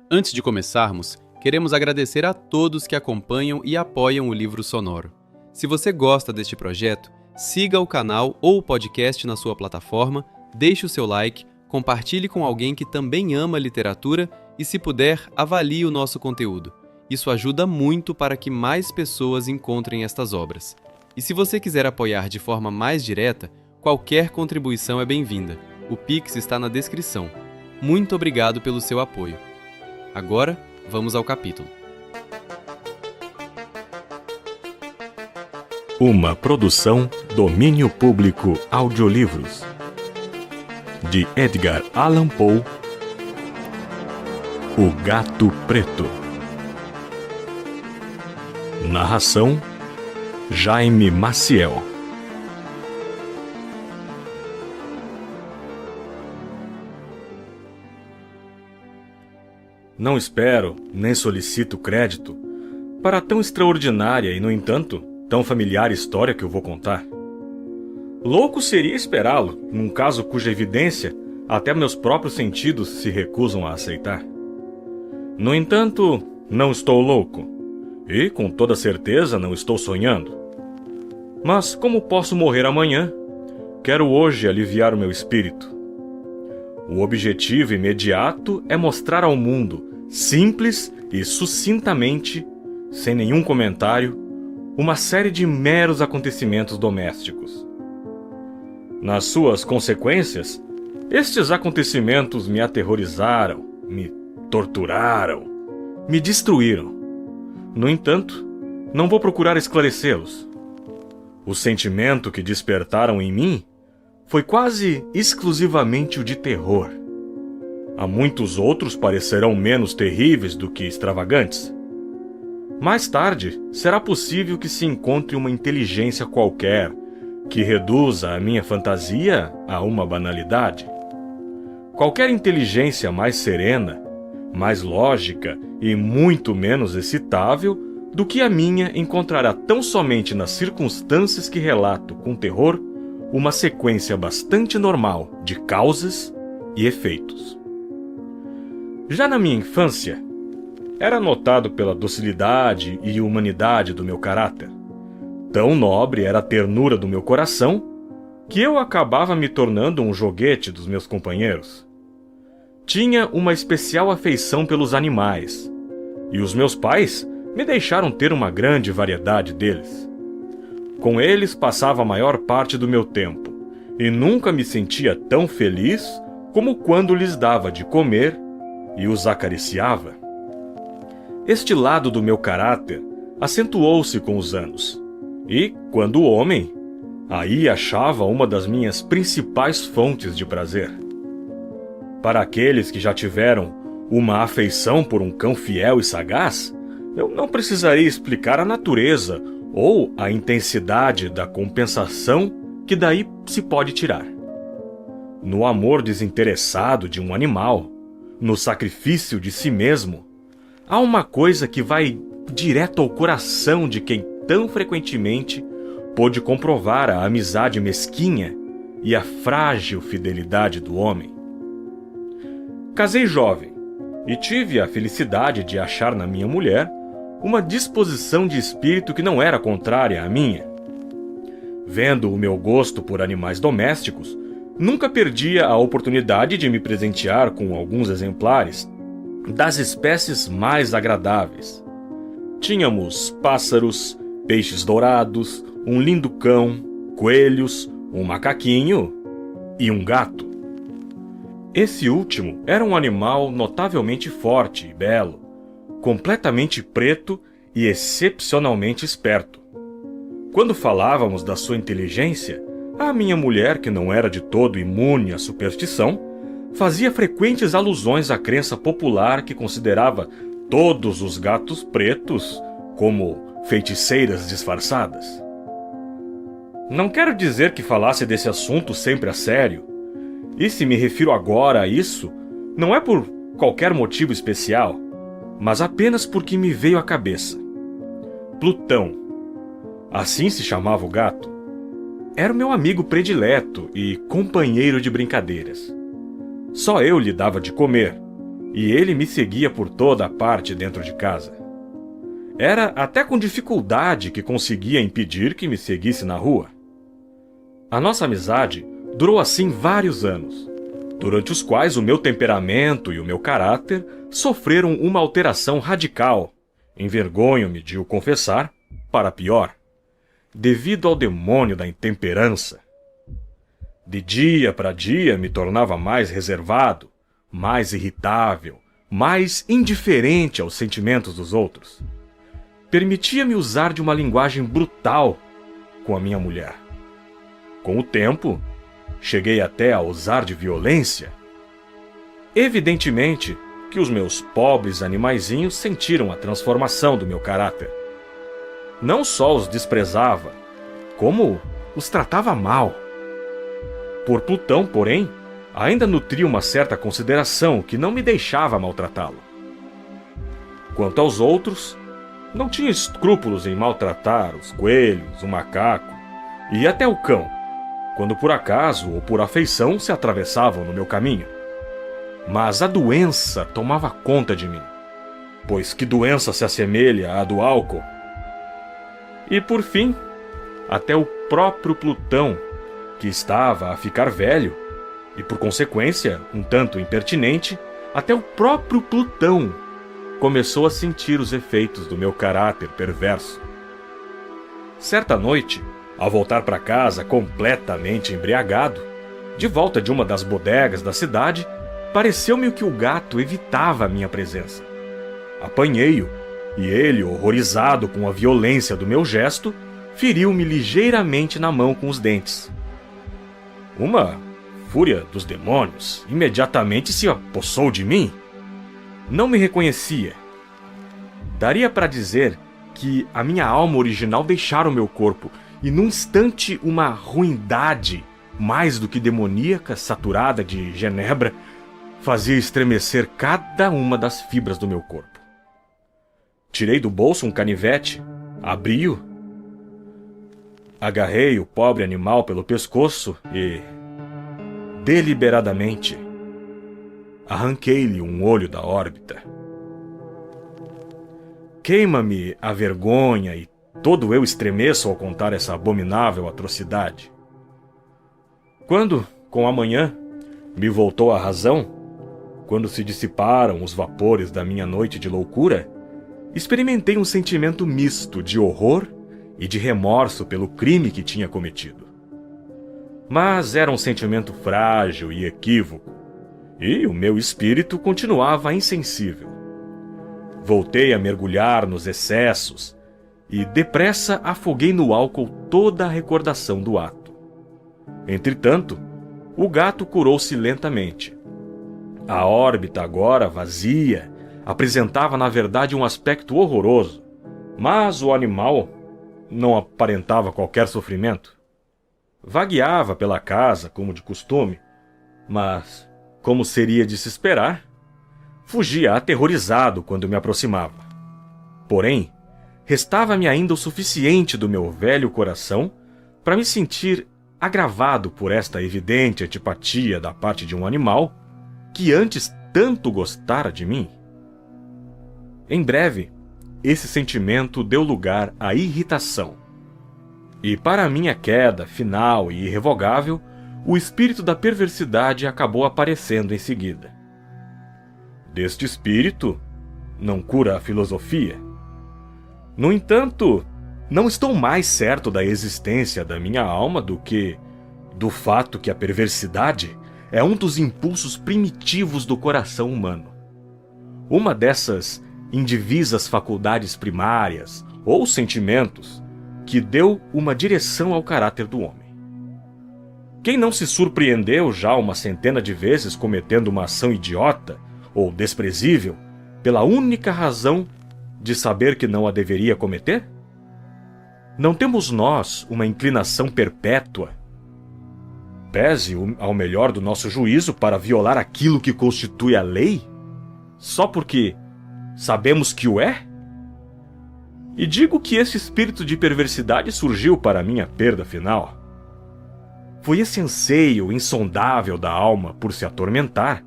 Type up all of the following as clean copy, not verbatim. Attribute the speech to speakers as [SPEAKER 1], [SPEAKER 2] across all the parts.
[SPEAKER 1] Antes de começarmos, queremos agradecer a todos que acompanham e apoiam o Livro Sonoro. Se você gosta deste projeto, siga o canal ou o podcast na sua plataforma, deixe o seu like, compartilhe com alguém que também ama literatura e, se puder, avalie o nosso conteúdo. Isso ajuda muito para que mais pessoas encontrem estas obras. E se você quiser apoiar de forma mais direta, qualquer contribuição é bem-vinda. O Pix está na descrição. Muito obrigado pelo seu apoio. Agora, vamos ao capítulo.
[SPEAKER 2] Uma produção Domínio Público Audiolivros, de Edgar Allan Poe. O Gato Preto. Narração Jaime Maciel. Não espero, nem solicito crédito para tão extraordinária e, no entanto, tão familiar história que eu vou contar. Louco seria esperá-lo, num caso cuja evidência até meus próprios sentidos se recusam a aceitar. No entanto, não estou louco, e, com toda certeza, não estou sonhando. Mas, como posso morrer amanhã, quero hoje aliviar o meu espírito. O objetivo imediato é mostrar ao mundo, simples e sucintamente, sem nenhum comentário, uma série de meros acontecimentos domésticos. Nas suas consequências, estes acontecimentos me aterrorizaram, me torturaram, me destruíram. No entanto, não vou procurar esclarecê-los. O sentimento que despertaram em mim foi quase exclusivamente o de terror. Há muitos outros parecerão menos terríveis do que extravagantes. Mais tarde, será possível que se encontre uma inteligência qualquer que reduza a minha fantasia a uma banalidade. Qualquer inteligência mais serena, mais lógica e muito menos excitável do que a minha encontrará tão somente nas circunstâncias que relato com terror uma sequência bastante normal de causas e efeitos. Já na minha infância, era notado pela docilidade e humanidade do meu caráter. Tão nobre era a ternura do meu coração que eu acabava me tornando um joguete dos meus companheiros. Tinha uma especial afeição pelos animais, e os meus pais me deixaram ter uma grande variedade deles. Com eles passava a maior parte do meu tempo, e nunca me sentia tão feliz como quando lhes dava de comer e os acariciava. Este lado do meu caráter acentuou-se com os anos, e, quando homem, aí achava uma das minhas principais fontes de prazer. Para aqueles que já tiveram uma afeição por um cão fiel e sagaz, eu não precisaria explicar a natureza ou a intensidade da compensação que daí se pode tirar. No amor desinteressado de um animal, no sacrifício de si mesmo, há uma coisa que vai direto ao coração de quem tão frequentemente pôde comprovar a amizade mesquinha e a frágil fidelidade do homem. Casei jovem e tive a felicidade de achar na minha mulher uma disposição de espírito que não era contrária à minha. Vendo o meu gosto por animais domésticos, nunca perdia a oportunidade de me presentear com alguns exemplares das espécies mais agradáveis. Tínhamos pássaros, peixes dourados, um lindo cão, coelhos, um macaquinho e um gato. Esse último era um animal notavelmente forte e belo, completamente preto e excepcionalmente esperto. Quando falávamos da sua inteligência, a minha mulher, que não era de todo imune à superstição, fazia frequentes alusões à crença popular que considerava todos os gatos pretos como feiticeiras disfarçadas. Não quero dizer que falasse desse assunto sempre a sério, e se me refiro agora a isso, não é por qualquer motivo especial, mas apenas porque me veio à cabeça. Plutão, assim se chamava o gato, era o meu amigo predileto e companheiro de brincadeiras. Só eu lhe dava de comer, e ele me seguia por toda a parte dentro de casa. Era até com dificuldade que conseguia impedir que me seguisse na rua. A nossa amizade durou assim vários anos, durante os quais o meu temperamento e o meu caráter sofreram uma alteração radical, envergonho-me de o confessar, para pior, devido ao demônio da intemperança. De dia para dia me tornava mais reservado, mais irritável, mais indiferente aos sentimentos dos outros. Permitia-me usar de uma linguagem brutal com a minha mulher. Com o tempo, cheguei até a usar de violência. Evidentemente que os meus pobres animaizinhos sentiram a transformação do meu caráter. Não só os desprezava, como os tratava mal. Por Plutão, porém, ainda nutria uma certa consideração que não me deixava maltratá-lo. Quanto aos outros, não tinha escrúpulos em maltratar os coelhos, o macaco e até o cão, quando por acaso ou por afeição se atravessavam no meu caminho. Mas a doença tomava conta de mim, pois que doença se assemelha à do álcool? E por fim, até o próprio Plutão, que estava a ficar velho, e por consequência um tanto impertinente, até o próprio Plutão começou a sentir os efeitos do meu caráter perverso. Certa noite, ao voltar para casa completamente embriagado, de volta de uma das bodegas da cidade, pareceu-me que o gato evitava a minha presença. Apanhei-o, e ele, horrorizado com a violência do meu gesto, feriu-me ligeiramente na mão com os dentes. Uma fúria dos demônios imediatamente se apossou de mim. Não me reconhecia. Daria para dizer que a minha alma original deixara o meu corpo, e num instante uma ruindade, mais do que demoníaca, saturada de genebra, fazia estremecer cada uma das fibras do meu corpo. Tirei do bolso um canivete, abri-o, agarrei o pobre animal pelo pescoço e, deliberadamente, arranquei-lhe um olho da órbita. Queima-me a vergonha e todo eu estremeço ao contar essa abominável atrocidade. Quando, com a manhã, me voltou a razão, quando se dissiparam os vapores da minha noite de loucura, experimentei um sentimento misto de horror e de remorso pelo crime que tinha cometido. Mas era um sentimento frágil e equívoco, e o meu espírito continuava insensível. Voltei a mergulhar nos excessos e depressa afoguei no álcool toda a recordação do ato. Entretanto, o gato curou-se lentamente. A órbita, agora vazia, apresentava na verdade um aspecto horroroso, mas o animal não aparentava qualquer sofrimento. Vagueava pela casa como de costume, mas, como seria de se esperar, fugia aterrorizado quando me aproximava. Porém, restava-me ainda o suficiente do meu velho coração para me sentir agravado por esta evidente antipatia da parte de um animal que antes tanto gostara de mim. Em breve, esse sentimento deu lugar à irritação. E para minha queda final e irrevogável, o espírito da perversidade acabou aparecendo em seguida. Deste espírito, não cura a filosofia. No entanto, não estou mais certo da existência da minha alma do que do fato que a perversidade é um dos impulsos primitivos do coração humano. Uma dessas indivisas faculdades primárias ou sentimentos que deu uma direção ao caráter do homem. Quem não se surpreendeu já uma centena de vezes cometendo uma ação idiota ou desprezível pela única razão de saber que não a deveria cometer? Não temos nós uma inclinação perpétua, pese ao melhor do nosso juízo, para violar aquilo que constitui a lei, só porque sabemos que o é? E digo que esse espírito de perversidade surgiu para minha perda final. Foi esse anseio insondável da alma por se atormentar,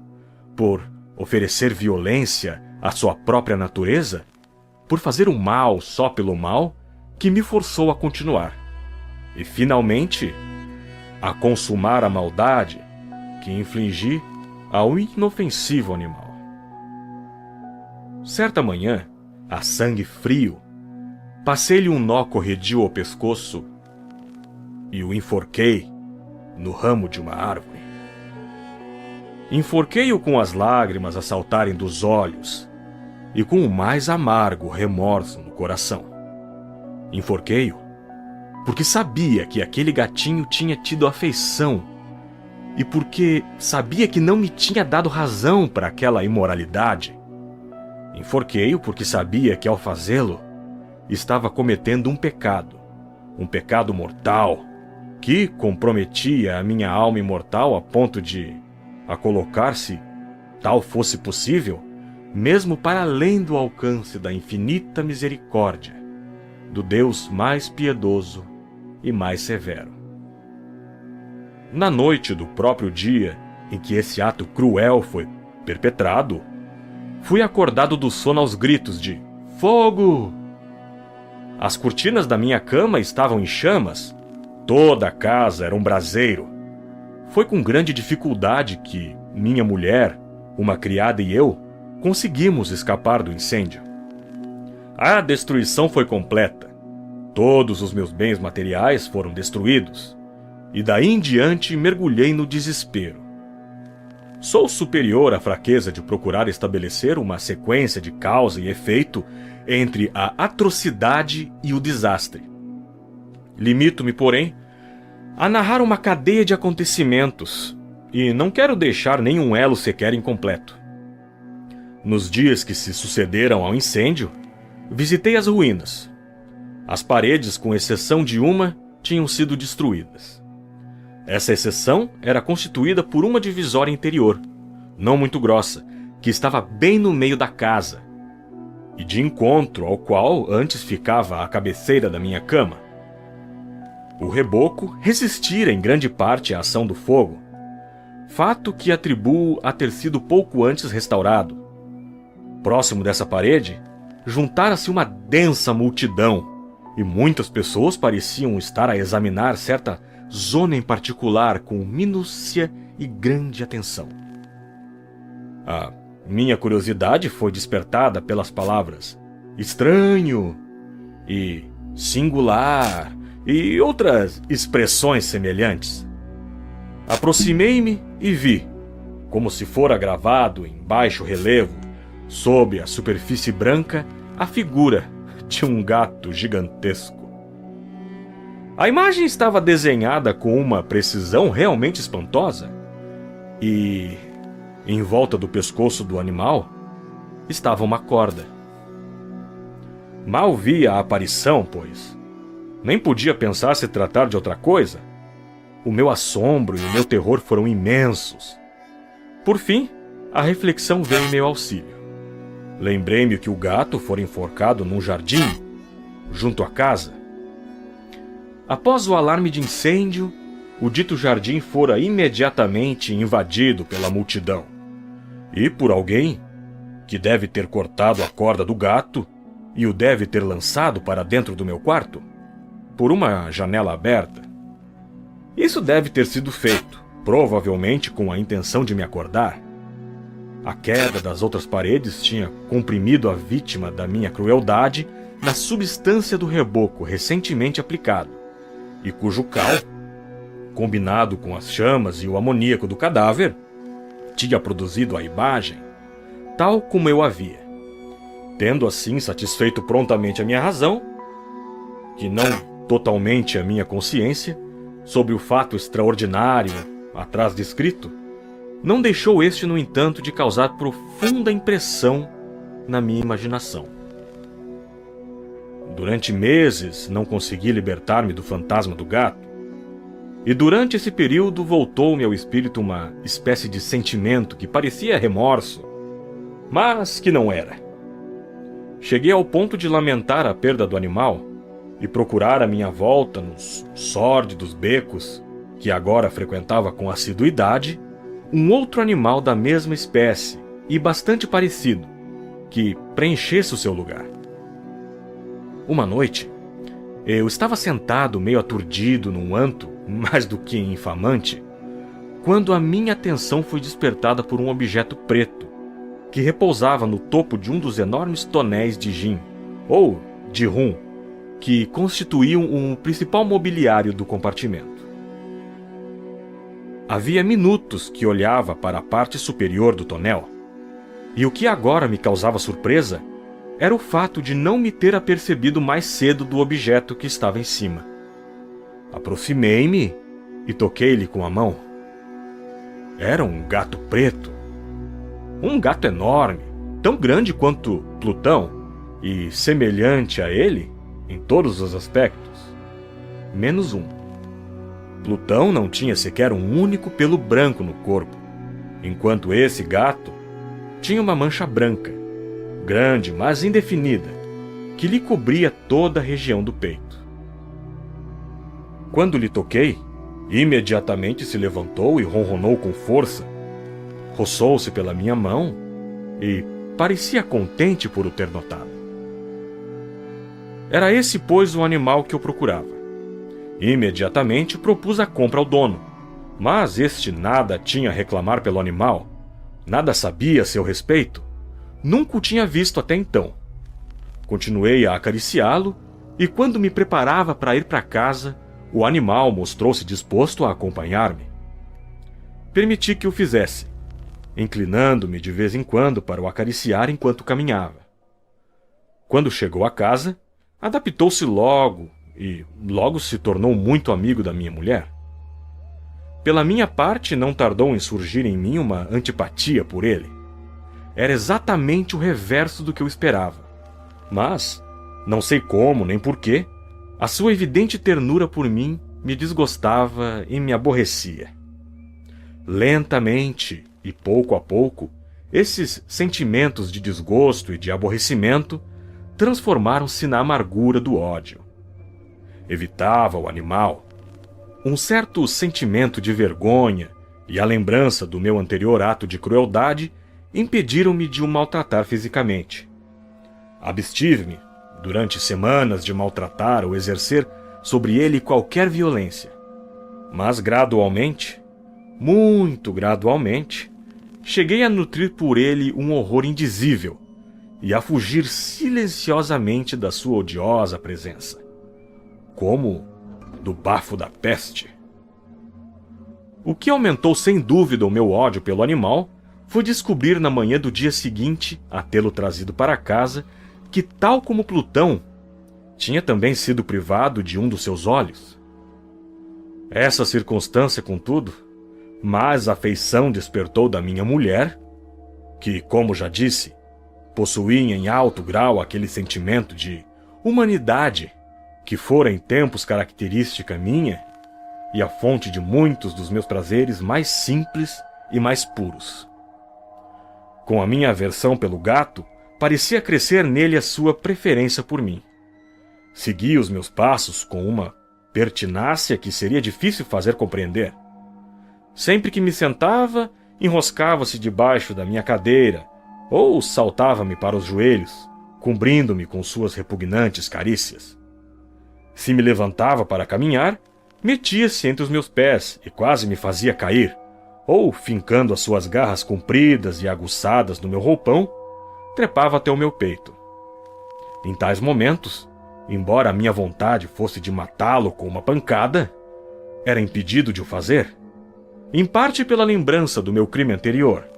[SPEAKER 2] por oferecer violência à sua própria natureza, por fazer o mal só pelo mal, que me forçou a continuar. E, finalmente, a consumar a maldade que infligi ao inofensivo animal. Certa manhã, a sangue frio, passei-lhe um nó corredio ao pescoço e o enforquei no ramo de uma árvore. Enforquei-o com as lágrimas a saltarem dos olhos e com o mais amargo remorso no coração. Enforquei-o porque sabia que aquele gatinho tinha tido afeição e porque sabia que não me tinha dado razão para aquela imoralidade. Enforquei-o porque sabia que, ao fazê-lo, estava cometendo um pecado mortal, que comprometia a minha alma imortal a ponto de a colocar-se, tal fosse possível, mesmo para além do alcance da infinita misericórdia do Deus mais piedoso e mais severo. Na noite do próprio dia em que esse ato cruel foi perpetrado, fui acordado do sono aos gritos de fogo. As cortinas da minha cama estavam em chamas, toda a casa era um braseiro. Foi com grande dificuldade que minha mulher, uma criada e eu conseguimos escapar do incêndio. A destruição foi completa. Todos os meus bens materiais foram destruídos, e daí em diante mergulhei no desespero. Sou superior à fraqueza de procurar estabelecer uma sequência de causa e efeito entre a atrocidade e o desastre. Limito-me, porém, a narrar uma cadeia de acontecimentos, e não quero deixar nenhum elo sequer incompleto. Nos dias que se sucederam ao incêndio, visitei as ruínas. As paredes, com exceção de uma, tinham sido destruídas. Essa exceção era constituída por uma divisória interior, não muito grossa, que estava bem no meio da casa, e de encontro ao qual antes ficava a cabeceira da minha cama. O reboco resistira em grande parte à ação do fogo, fato que atribuo a ter sido pouco antes restaurado. Próximo dessa parede, juntara-se uma densa multidão, e muitas pessoas pareciam estar a examinar certa zona em particular com minúcia e grande atenção. A minha curiosidade foi despertada pelas palavras estranho e singular e outras expressões semelhantes. Aproximei-me e vi, como se fora gravado em baixo relevo, sob a superfície branca, a figura de um gato gigantesco. A imagem estava desenhada com uma precisão realmente espantosa e, em volta do pescoço do animal, estava uma corda. Mal via a aparição, pois nem podia pensar se tratar de outra coisa. O meu assombro e o meu terror foram imensos. Por fim, a reflexão veio em meu auxílio. Lembrei-me que o gato fora enforcado num jardim, junto à casa. Após o alarme de incêndio, o dito jardim fora imediatamente invadido pela multidão. E por alguém que deve ter cortado a corda do gato e o deve ter lançado para dentro do meu quarto, por uma janela aberta. Isso deve ter sido feito, provavelmente com a intenção de me acordar. A queda das outras paredes tinha comprimido a vítima da minha crueldade na substância do reboco recentemente aplicado, e cujo cal, combinado com as chamas e o amoníaco do cadáver, tinha produzido a imagem, tal como eu havia. Tendo assim satisfeito prontamente a minha razão, que não totalmente a minha consciência, sobre o fato extraordinário atrás descrito, não deixou este, no entanto, de causar profunda impressão na minha imaginação. Durante meses não consegui libertar-me do fantasma do gato, e durante esse período voltou-me ao espírito uma espécie de sentimento que parecia remorso, mas que não era. Cheguei ao ponto de lamentar a perda do animal e procurar à minha volta, nos sórdidos becos que agora frequentava com assiduidade, um outro animal da mesma espécie e bastante parecido, que preenchesse o seu lugar. Uma noite, eu estava sentado meio aturdido num anto, mais do que infamante, quando a minha atenção foi despertada por um objeto preto, que repousava no topo de um dos enormes tonéis de gin, ou de rum, que constituíam o principal mobiliário do compartimento. Havia minutos que olhava para a parte superior do tonel, e o que agora me causava surpresa era o fato de não me ter apercebido mais cedo do objeto que estava em cima. Aproximei-me e toquei-lhe com a mão. Era um gato preto. Um gato enorme, tão grande quanto Plutão e semelhante a ele em todos os aspectos, menos um. Plutão não tinha sequer um único pelo branco no corpo, enquanto esse gato tinha uma mancha branca, grande, mas indefinida, que lhe cobria toda a região do peito. Quando lhe toquei, imediatamente se levantou e ronronou com força, roçou-se pela minha mão e parecia contente por o ter notado. Era esse, pois, o animal que eu procurava. Imediatamente propus a compra ao dono, mas este nada tinha a reclamar pelo animal, nada sabia a seu respeito, nunca o tinha visto até então. Continuei a acariciá-lo e, quando me preparava para ir para casa, o animal mostrou-se disposto a acompanhar-me. Permiti que o fizesse, inclinando-me de vez em quando para o acariciar enquanto caminhava. Quando chegou a casa, adaptou-se logo e logo se tornou muito amigo da minha mulher. Pela minha parte, não tardou em surgir em mim uma antipatia por ele. Era exatamente o reverso do que eu esperava. Mas, não sei como nem porquê, a sua evidente ternura por mim me desgostava e me aborrecia. Lentamente e pouco a pouco, esses sentimentos de desgosto e de aborrecimento transformaram-se na amargura do ódio. Evitava o animal. Um certo sentimento de vergonha e a lembrança do meu anterior ato de crueldade impediram-me de o maltratar fisicamente. Abstive-me, durante semanas, de maltratar ou exercer sobre ele qualquer violência. Mas gradualmente, muito gradualmente, cheguei a nutrir por ele um horror indizível e a fugir silenciosamente da sua odiosa presença, como do bafo da peste. O que aumentou sem dúvida o meu ódio pelo animal foi descobrir na manhã do dia seguinte, a tê-lo trazido para casa, que, tal como Plutão, tinha também sido privado de um dos seus olhos. Essa circunstância, contudo, mais afeição despertou da minha mulher, que, como já disse, possuía em alto grau aquele sentimento de humanidade que fora em tempos característica minha e a fonte de muitos dos meus prazeres mais simples e mais puros. Com a minha aversão pelo gato, parecia crescer nele a sua preferência por mim. Seguia os meus passos com uma pertinácia que seria difícil fazer compreender. Sempre que me sentava, enroscava-se debaixo da minha cadeira ou saltava-me para os joelhos, cobrindo-me com suas repugnantes carícias. Se me levantava para caminhar, metia-se entre os meus pés e quase me fazia cair, ou, fincando as suas garras compridas e aguçadas no meu roupão, trepava até o meu peito. Em tais momentos, embora a minha vontade fosse de matá-lo com uma pancada, era impedido de o fazer, em parte pela lembrança do meu crime anterior,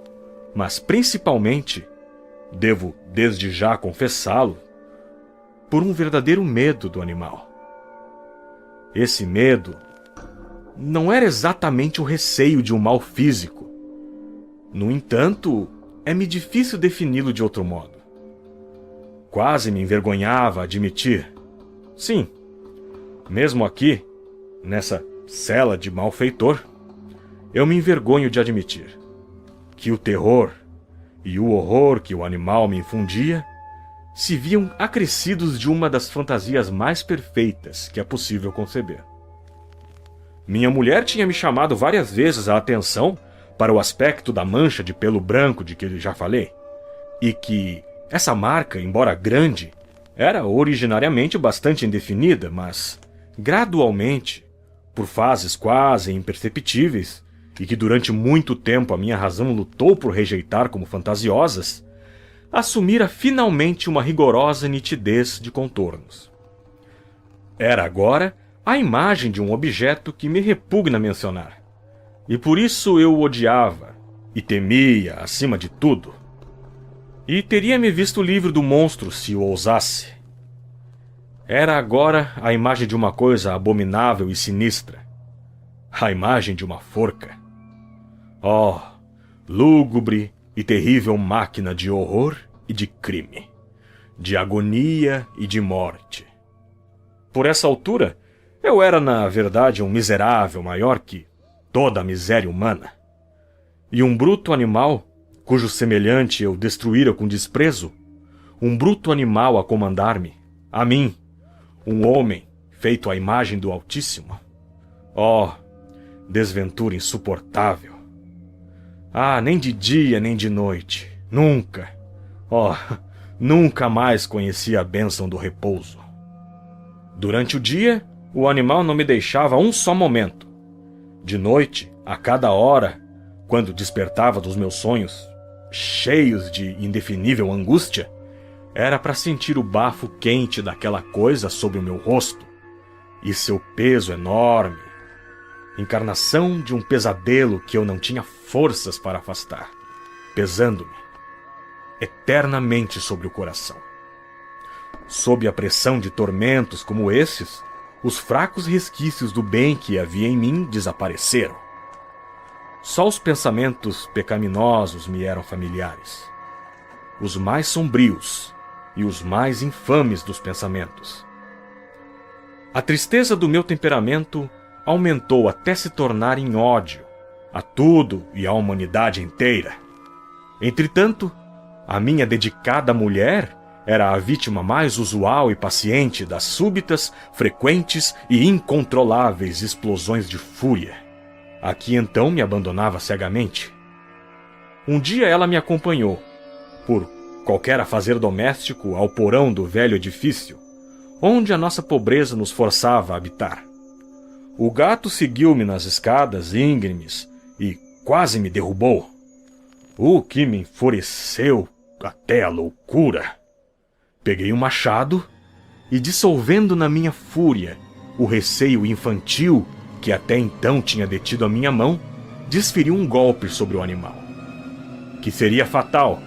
[SPEAKER 2] mas principalmente, devo desde já confessá-lo, por um verdadeiro medo do animal. Esse medo não era exatamente o receio de um mal físico. No entanto, é-me difícil defini-lo de outro modo. Quase me envergonhava admitir. Sim, mesmo aqui, nessa cela de malfeitor, eu me envergonho de admitir que o terror e o horror que o animal me infundia se viam acrescidos de uma das fantasias mais perfeitas que é possível conceber. Minha mulher tinha me chamado várias vezes a atenção para o aspecto da mancha de pelo branco de que já falei, e que essa marca, embora grande, era originariamente bastante indefinida, mas gradualmente, por fases quase imperceptíveis, e que durante muito tempo a minha razão lutou por rejeitar como fantasiosas, assumira finalmente uma rigorosa nitidez de contornos. Era agora a imagem de um objeto que me repugna mencionar, e por isso eu o odiava e temia acima de tudo. E teria-me visto livre do monstro se o ousasse. Era agora a imagem de uma coisa abominável e sinistra. A imagem de uma forca. Oh, lúgubre e terrível máquina de horror e de crime, de agonia e de morte. Por essa altura, eu era, na verdade, um miserável maior que toda a miséria humana. E um bruto animal, cujo semelhante eu destruíra com desprezo, um bruto animal a comandar-me, a mim, um homem feito à imagem do Altíssimo. Oh, desventura insuportável! Ah, nem de dia nem de noite, nunca, oh, nunca mais conheci a bênção do repouso. Durante o dia, o animal não me deixava um só momento. De noite, a cada hora, quando despertava dos meus sonhos, cheios de indefinível angústia, era para sentir o bafo quente daquela coisa sobre o meu rosto, e seu peso enorme, encarnação de um pesadelo que eu não tinha forças para afastar, pesando-me eternamente sobre o coração. Sob a pressão de tormentos como esses, os fracos resquícios do bem que havia em mim desapareceram. Só os pensamentos pecaminosos me eram familiares, os mais sombrios e os mais infames dos pensamentos. A tristeza do meu temperamento aumentou até se tornar em ódio a tudo e à humanidade inteira. Entretanto, a minha dedicada mulher era a vítima mais usual e paciente das súbitas, frequentes e incontroláveis explosões de fúria, a que então me abandonava cegamente. Um dia ela me acompanhou, por qualquer afazer doméstico, ao porão do velho edifício, onde a nossa pobreza nos forçava a habitar. O gato seguiu-me nas escadas íngremes e quase me derrubou, o que me enfureceu até a loucura. Peguei um machado e, dissolvendo na minha fúria o receio infantil que até então tinha detido a minha mão, desferi um golpe sobre o animal, que seria fatal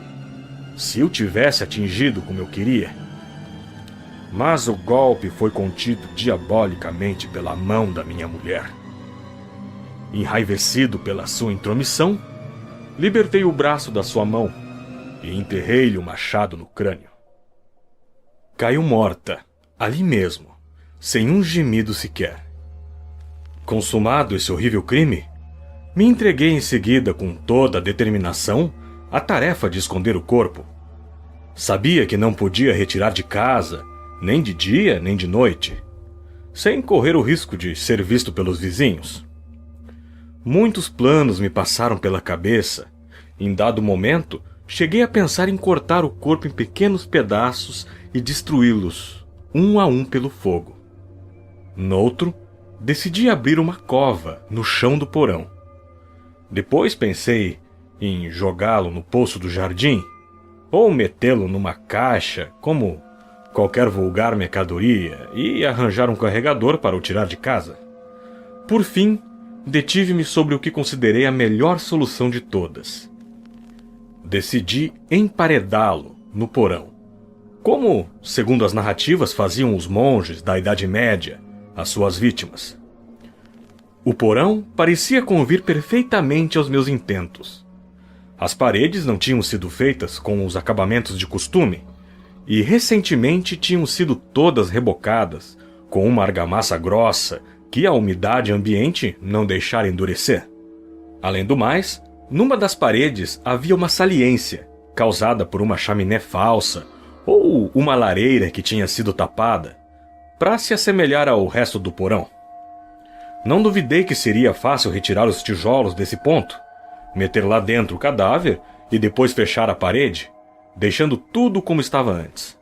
[SPEAKER 2] se eu tivesse atingido como eu queria. Mas o golpe foi contido diabolicamente pela mão da minha mulher. Enraivecido pela sua intromissão, libertei o braço da sua mão e enterrei-lhe o machado no crânio. Caiu morta, ali mesmo, sem um gemido sequer. Consumado esse horrível crime, me entreguei em seguida com toda a determinação à tarefa de esconder o corpo. Sabia que não podia retirar de casa, nem de dia nem de noite, sem correr o risco de ser visto pelos vizinhos. Muitos planos me passaram pela cabeça. Em dado momento, cheguei a pensar em cortar o corpo em pequenos pedaços e destruí-los, um a um pelo fogo. Noutro, decidi abrir uma cova no chão do porão. Depois pensei em jogá-lo no poço do jardim, ou metê-lo numa caixa, como qualquer vulgar mercadoria, e arranjar um carregador para o tirar de casa. Por fim, detive-me sobre o que considerei a melhor solução de todas. Decidi emparedá-lo no porão, como, segundo as narrativas, faziam os monges da Idade Média às suas vítimas. O porão parecia convir perfeitamente aos meus intentos. As paredes não tinham sido feitas com os acabamentos de costume, e recentemente tinham sido todas rebocadas com uma argamassa grossa que a umidade ambiente não deixara endurecer. Além do mais, numa das paredes havia uma saliência, causada por uma chaminé falsa ou uma lareira que tinha sido tapada, para se assemelhar ao resto do porão. Não duvidei que seria fácil retirar os tijolos desse ponto, meter lá dentro o cadáver e depois fechar a parede, deixando tudo como estava antes,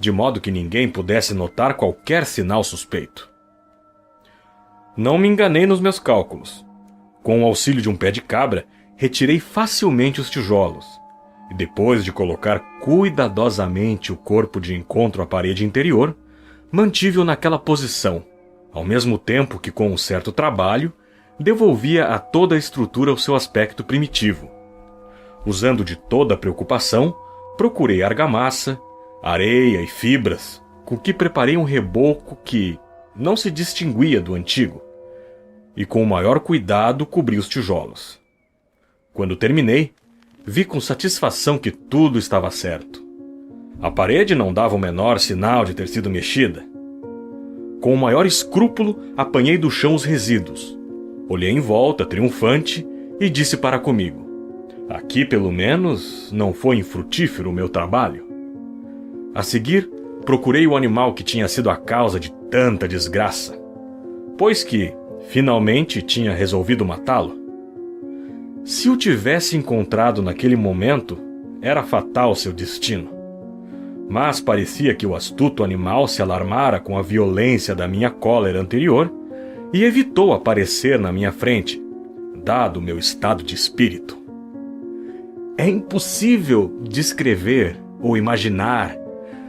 [SPEAKER 2] de modo que ninguém pudesse notar qualquer sinal suspeito. Não me enganei nos meus cálculos. Com o auxílio de um pé de cabra, retirei facilmente os tijolos, e depois de colocar cuidadosamente o corpo de encontro à parede interior, mantive-o naquela posição, ao mesmo tempo que, com um certo trabalho, devolvia a toda a estrutura o seu aspecto primitivo. Usando de toda a preocupação, procurei argamassa, areia e fibras, com que preparei um reboco que não se distinguia do antigo, e com o maior cuidado cobri os tijolos. Quando terminei, vi com satisfação que tudo estava certo. A parede não dava o menor sinal de ter sido mexida. Com o maior escrúpulo, apanhei do chão os resíduos. Olhei em volta, triunfante, e disse para comigo: aqui, pelo menos, não foi infrutífero o meu trabalho. A seguir, procurei o animal que tinha sido a causa de tanta desgraça, pois que, finalmente, tinha resolvido matá-lo. Se o tivesse encontrado naquele momento, era fatal seu destino. Mas parecia que o astuto animal se alarmara com a violência da minha cólera anterior e evitou aparecer na minha frente, dado o meu estado de espírito. É impossível descrever ou imaginar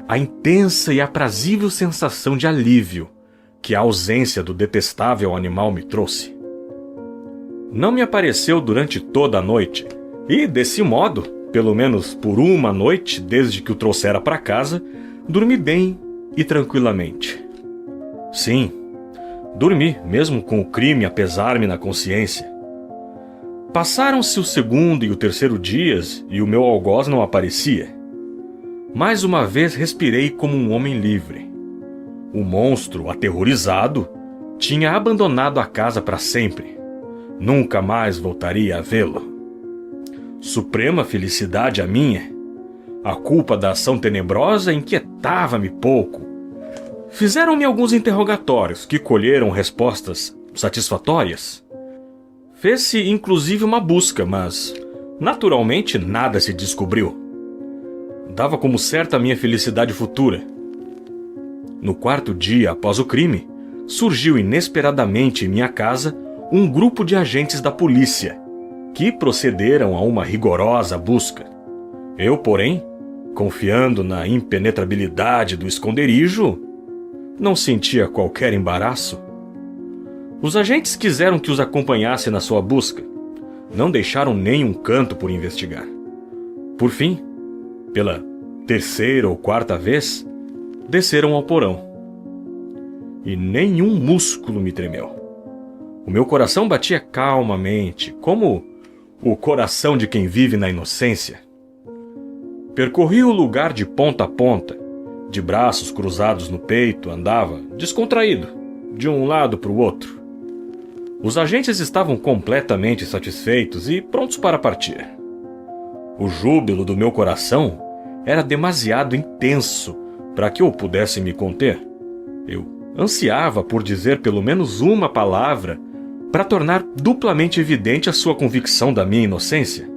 [SPEAKER 2] a intensa e aprazível sensação de alívio que a ausência do detestável animal me trouxe. Não me apareceu durante toda a noite, e, desse modo, pelo menos por uma noite desde que o trouxera para casa, dormi bem e tranquilamente. Sim, dormi, mesmo com o crime a pesar-me na consciência. Passaram-se o segundo e o terceiro dias e o meu algoz não aparecia. Mais uma vez respirei como um homem livre. O monstro, aterrorizado, tinha abandonado a casa para sempre. Nunca mais voltaria a vê-lo. Suprema felicidade a minha. A culpa da ação tenebrosa inquietava-me pouco. Fizeram-me alguns interrogatórios que colheram respostas satisfatórias. Fez-se inclusive uma busca, mas naturalmente nada se descobriu. Dava como certa a minha felicidade futura. No quarto dia após o crime, surgiu inesperadamente em minha casa um grupo de agentes da polícia, que procederam a uma rigorosa busca. Eu, porém, confiando na impenetrabilidade do esconderijo, não sentia qualquer embaraço. Os agentes quiseram que os acompanhasse na sua busca. Não deixaram nem um canto por investigar. Por fim, pela terceira ou quarta vez, desceram ao porão. E nenhum músculo me tremeu. O meu coração batia calmamente, como o coração de quem vive na inocência. Percorri o lugar de ponta a ponta, de braços cruzados no peito, andava descontraído, de um lado para o outro. Os agentes estavam completamente satisfeitos e prontos para partir. O júbilo do meu coração era demasiado intenso para que eu pudesse me conter. Eu ansiava por dizer pelo menos uma palavra para tornar duplamente evidente a sua convicção da minha inocência.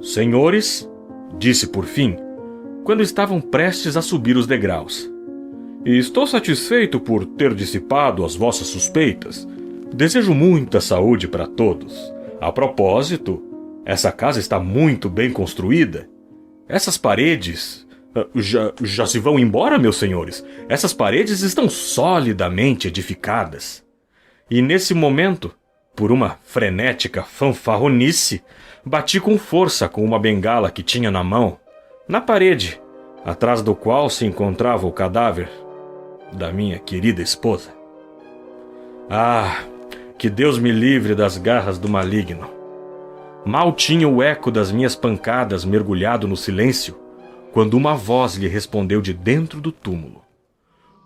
[SPEAKER 2] Senhores, disse por fim, quando estavam prestes a subir os degraus, e estou satisfeito por ter dissipado as vossas suspeitas. Desejo muita saúde para todos. A propósito, essa casa está muito bem construída. Essas paredes... Já se vão embora, meus senhores? Essas paredes estão solidamente edificadas. E nesse momento, por uma frenética fanfarronice, bati com força com uma bengala que tinha na mão, na parede, atrás do qual se encontrava o cadáver da minha querida esposa. Ah, que Deus me livre das garras do maligno. Mal tinha o eco das minhas pancadas mergulhado no silêncio, quando uma voz lhe respondeu de dentro do túmulo.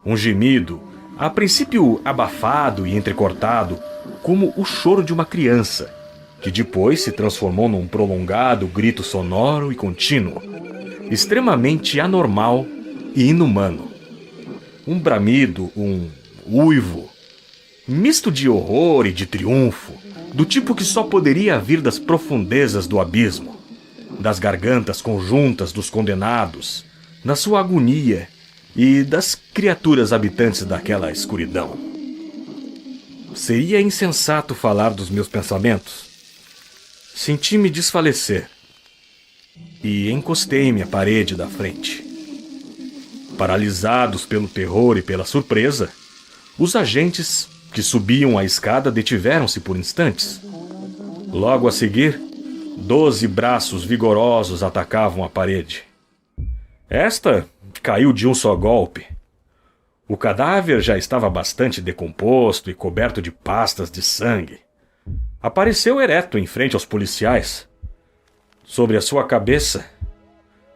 [SPEAKER 2] Um gemido, a princípio abafado e entrecortado, como o choro de uma criança, que depois se transformou num prolongado grito sonoro e contínuo, extremamente anormal e inumano. Um bramido, um uivo, misto de horror e de triunfo, do tipo que só poderia vir das profundezas do abismo, das gargantas conjuntas dos condenados, na sua agonia e das criaturas habitantes daquela escuridão. Seria insensato falar dos meus pensamentos. Senti-me desfalecer e encostei-me à parede da frente. Paralisados pelo terror e pela surpresa, os agentes que subiam a escada detiveram-se por instantes. Logo a seguir, 12 braços vigorosos atacavam a parede. Esta caiu de um só golpe. O cadáver já estava bastante decomposto e coberto de pastas de sangue. Apareceu ereto em frente aos policiais. Sobre a sua cabeça,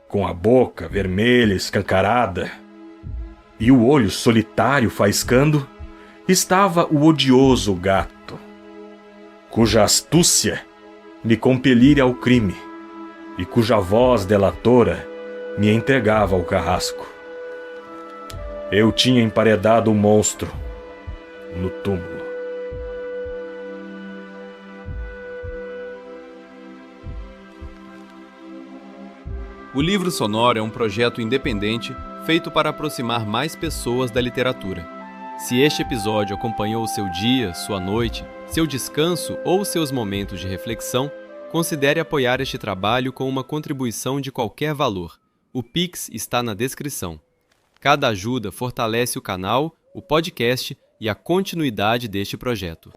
[SPEAKER 2] com a boca vermelha escancarada e o olho solitário faiscando, estava o odioso gato, cuja astúcia me compelira ao crime e cuja voz delatora me entregava ao carrasco. Eu tinha emparedado o monstro no túmulo.
[SPEAKER 1] O Livro Sonoro é um projeto independente feito para aproximar mais pessoas da literatura. Se este episódio acompanhou seu dia, sua noite, seu descanso ou seus momentos de reflexão, considere apoiar este trabalho com uma contribuição de qualquer valor. O Pix está na descrição. Cada ajuda fortalece o canal, o podcast e a continuidade deste projeto.